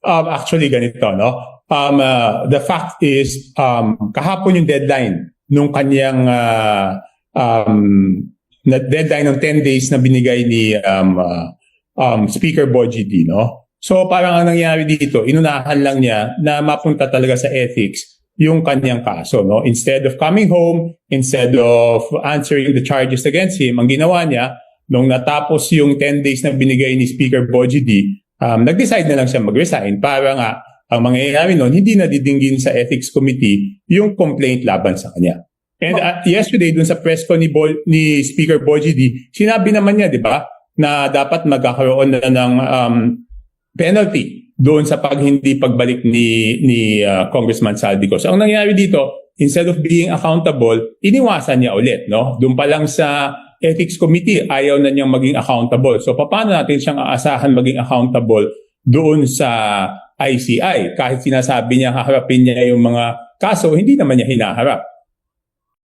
Actually, ganito, no? The fact is, kahapon yung deadline nung kanyang deadline ng 10 days na binigay ni Speaker Boji D, no? So parang ang nangyari dito, inunahan lang niya na mapunta talaga sa ethics yung kanyang kaso, no? Instead of coming home, instead of answering the charges against him, ang ginawa niya, nung natapos yung 10 days na binigay ni Speaker Boji D, nag-decide na lang siya mag-resign para nga ang mangyayari noon, hindi na didinggin sa ethics committee yung complaint laban sa kanya. And yesterday, dun sa press ko ni Speaker Boji D, sinabi naman niya, di ba, na dapat magkakaroon na ng penalty doon sa hindi pagbalik ni Congressman Saldico. So ang nangyari dito, instead of being accountable, iniwasan niya ulit, no? Doon pa lang sa ethics committee, ayaw na niyang maging accountable. So paano natin siyang aasahan maging accountable doon sa ICI? Kahit sinasabi niya haharapin niya yung mga kaso, hindi naman niya hinaharap.